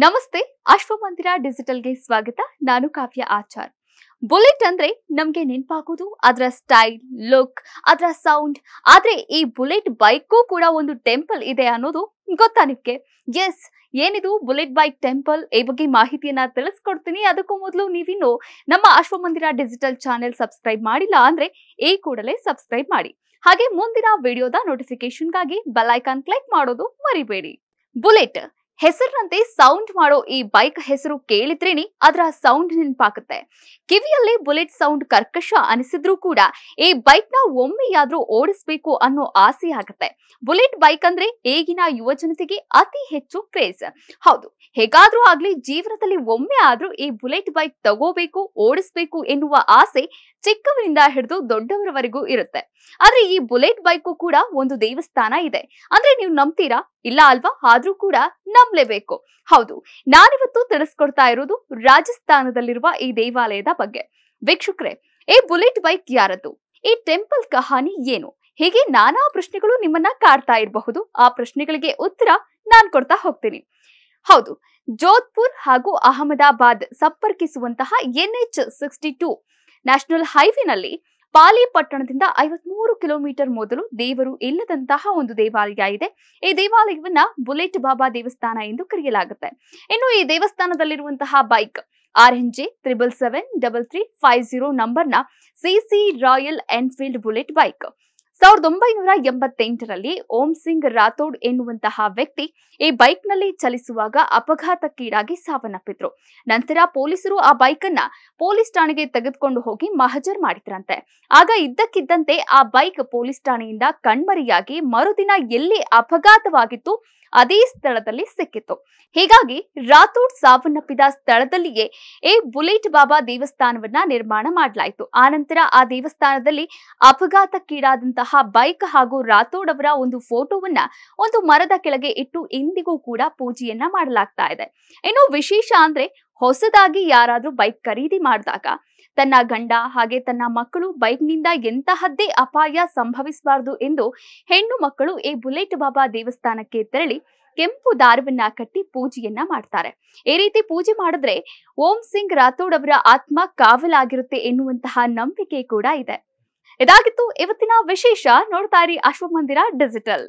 ನಮಸ್ತೆ ಅಶ್ವಮಂದಿರ ಡಿಜಿಟಲ್ಗೆ ಸ್ವಾಗತ. ನಾನು ಕಾವ್ಯ ಆಚಾರ್. ಬುಲೆಟ್ ಅಂದ್ರೆ ನಮ್ಗೆ ನೆನಪಾಗೋದು ಅದರ ಸ್ಟೈಲ್, ಲುಕ್, ಅದರ ಸೌಂಡ್. ಆದ್ರೆ ಈ ಬುಲೆಟ್ ಬೈಕ್ಗೂ ಕೂಡ ಒಂದು ಟೆಂಪಲ್ ಇದೆ ಅನ್ನೋದು ಗೊತ್ತಾ ನಿಮ್ಗೆ? ಎಸ್, ಏನಿದು ಬುಲೆಟ್ ಬೈಕ್ ಟೆಂಪಲ್? ಈ ಬಗ್ಗೆ ಮಾಹಿತಿಯನ್ನ ತಿಳಿಸ್ಕೊಡ್ತೀನಿ. ಅದಕ್ಕೂ ಮೊದಲು ನೀವಿನ್ನು ನಮ್ಮ ಅಶ್ವಮಂದಿರ ಡಿಜಿಟಲ್ ಚಾನೆಲ್ ಸಬ್ಸ್ಕ್ರೈಬ್ ಮಾಡಿಲ್ಲ ಅಂದ್ರೆ ಈ ಕೂಡಲೇ ಸಬ್ಸ್ಕ್ರೈಬ್ ಮಾಡಿ. ಹಾಗೆ ಮುಂದಿನ ವಿಡಿಯೋದ ನೋಟಿಫಿಕೇಶನ್ಗಾಗಿ ಬೆಲ್ ಐಕಾನ್ ಕ್ಲಿಕ್ ಮಾಡೋದು ಮರಿಬೇಡಿ. ಬುಲೆಟ್ ಹೆಸರಿನಂತೆ ಸೌಂಡ್ ಮಾಡೋ ಈ ಬೈಕ್ ಹೆಸರು ಕೇಳಿದ್ರೇನೆ ಅದರ ಸೌಂಡ್ ನೆನಪಾಗುತ್ತೆ. ಕಿವಿಯಲ್ಲಿ ಬುಲೆಟ್ ಸೌಂಡ್ ಕರ್ಕಶ ಅನಿಸಿದ್ರೂ ಕೂಡ ಈ ಬೈಕ್ ನ ಒಮ್ಮೆಯಾದ್ರೂ ಓಡಿಸ್ಬೇಕು ಅನ್ನೋ ಆಸೆ ಆಗುತ್ತೆ. ಬುಲೆಟ್ ಬೈಕ್ ಅಂದ್ರೆ ಈಗಿನ ಯುವ ಜನತೆಗೆ ಅತಿ ಹೆಚ್ಚು ಕ್ರೇಜ್. ಹೌದು, ಹೇಗಾದ್ರೂ ಆಗ್ಲಿ ಜೀವನದಲ್ಲಿ ಒಮ್ಮೆ ಆದ್ರೂ ಈ ಬುಲೆಟ್ ಬೈಕ್ ತಗೋಬೇಕು, ಓಡಿಸ್ಬೇಕು ಎನ್ನುವ ಆಸೆ ಚಿಕ್ಕವರಿಂದ ಹಿಡಿದು ದೊಡ್ಡವರವರೆಗೂ ಇರುತ್ತೆ. ಆದ್ರೆ ಈ ಬುಲೆಟ್ ಬೈಕ್ ಕೂಡ ಒಂದು ದೇವಸ್ಥಾನ ಇದೆ ಅಂದ್ರೆ ನೀವು ನಂಬ್ತೀರಾ? ಇಲ್ಲ ಅಲ್ವಾ? ಆದ್ರೂ ಕೂಡ ನಂಬಲೇಬೇಕು. ಹೌದು, ನಾನಿವತ್ತು ತಿಳಿಸ್ಕೊಡ್ತಾ ಇರೋದು ರಾಜಸ್ಥಾನದಲ್ಲಿರುವ ಈ ದೇವಾಲಯದ ಬಗ್ಗೆ. ವೀಕ್ಷಕರೇ, ಈ ಬುಲೆಟ್ ಬೈಕ್ ಯಾರದ್ದು? ಈ ಟೆಂಪಲ್ ಕಹಾನಿ ಏನು? ಹೀಗೆ ನಾನಾ ಪ್ರಶ್ನೆಗಳು ನಿಮ್ಮನ್ನ ಕಾಡ್ತಾ ಇರಬಹುದು. ಆ ಪ್ರಶ್ನೆಗಳಿಗೆ ಉತ್ತರ ನಾನ್ ಕೊಡ್ತಾ ಹೋಗ್ತೀನಿ. ಹೌದು, ಜೋಧ್ಪುರ್ ಹಾಗೂ ಅಹಮದಾಬಾದ್ ಸಂಪರ್ಕಿಸುವಂತಹ NH62 ನ್ಯಾಷನಲ್ ಹೈವೇನಲ್ಲಿ ಪಾಲಿ ಪಟ್ಟಣದಿಂದ 53 ಕಿಲೋಮೀಟರ್ ಮೊದಲು ದೇವರು ಇಲ್ಲದಂತಹ ಒಂದು ದೇವಾಲಯ ಇದೆ. ಈ ದೇವಾಲಯವನ್ನ ಬುಲೆಟ್ ಬಾಬಾ ದೇವಸ್ಥಾನ ಎಂದು ಕರೆಯಲಾಗುತ್ತೆ. ಇನ್ನು ಈ ದೇವಸ್ಥಾನದಲ್ಲಿರುವಂತಹ ಬೈಕ್ RNJ 7773350 ನಂಬರ್ನ CC Royal Enfield Bullet bike. 1988ರಲ್ಲಿ ಓಂ ಸಿಂಗ್ ರಾಥೋಡ್ ಎನ್ನುವಂತಹ ವ್ಯಕ್ತಿ ಈ ಬೈಕ್ ನಲ್ಲಿ ಚಲಿಸುವಾಗ ಅಪಘಾತಕ್ಕೀಡಾಗಿ ಸಾವನ್ನಪ್ಪಿದ್ರು. ನಂತರ ಪೊಲೀಸರು ಆ ಬೈಕ್ ಅನ್ನ ಪೊಲೀಸ್ ಠಾಣೆಗೆ ತೆಗೆದುಕೊಂಡು ಹೋಗಿ ಮಹಜರ್ ಮಾಡಿದ್ರಂತೆ. ಆಗ ಇದ್ದಕ್ಕಿದ್ದಂತೆ ಆ ಬೈಕ್ ಪೊಲೀಸ್ ಠಾಣೆಯಿಂದ ಕಣ್ಮರೆಯಾಗಿ ಮರುದಿನ ಎಲ್ಲಿ ಅಪಘಾತವಾಗಿತ್ತು ಅದೇ ಸ್ಥಳದಲ್ಲಿ ಸಿಕ್ಕಿತ್ತು. ಹೀಗಾಗಿ ರಾಥೋಡ್ ಸಾವನ್ನಪ್ಪಿದ ಸ್ಥಳದಲ್ಲಿಯೇ ಈ ಬುಲೆಟ್ ಬಾಬಾ ದೇವಸ್ಥಾನವನ್ನ ನಿರ್ಮಾಣ ಮಾಡಲಾಯಿತು. ಆನಂತರ ಆ ದೇವಸ್ಥಾನದಲ್ಲಿ ಅಪಘಾತಕ್ಕೀಡಾದಂತಹ ಬೈಕ್ ಹಾಗೂ ರಾಥೋಡ್ ಅವರ ಒಂದು ಫೋಟೋವನ್ನ ಒಂದು ಮರದ ಕೆಳಗೆ ಇಟ್ಟು ಇಂದಿಗೂ ಕೂಡ ಪೂಜೆಯನ್ನ ಮಾಡಲಾಗ್ತಾ ಇದೆ. ಇನ್ನು ವಿಶೇಷ ಅಂದ್ರೆ, ಹೊಸದಾಗಿ ಯಾರಾದ್ರೂ ಬೈಕ್ ಖರೀದಿ ಮಾಡಿದಾಗ ತನ್ನ ಗಂಡ ಹಾಗೆ ತನ್ನ ಮಕ್ಕಳು ಬೈಕ್ನಿಂದ ಎಂತಹದ್ದೇ ಅಪಾಯ ಸಂಭವಿಸಬಾರದು ಎಂದು ಹೆಣ್ಣು ಮಕ್ಕಳು ಈ ಬುಲೆಟ್ ಬಾಬಾ ದೇವಸ್ಥಾನಕ್ಕೆ ತೆರಳಿ ಕೆಂಪು ದಾರವನ್ನ ಕಟ್ಟಿ ಪೂಜೆಯನ್ನ ಮಾಡ್ತಾರೆ. ಈ ರೀತಿ ಪೂಜೆ ಮಾಡಿದ್ರೆ ಓಂ ಸಿಂಗ್ ರಾಥೋಡ್ ಅವರ ಆತ್ಮ ಕಾವಲಾಗಿರುತ್ತೆ ಎನ್ನುವಂತಹ ನಂಬಿಕೆ ಕೂಡ ಇದೆ. ಇದಾಗಿತ್ತು ಇವತ್ತಿನ ವಿಶೇಷ. ನೋಡ್ತಾ ಇರಿ ಅಶ್ವಮಂದಿರ ಡಿಜಿಟಲ್.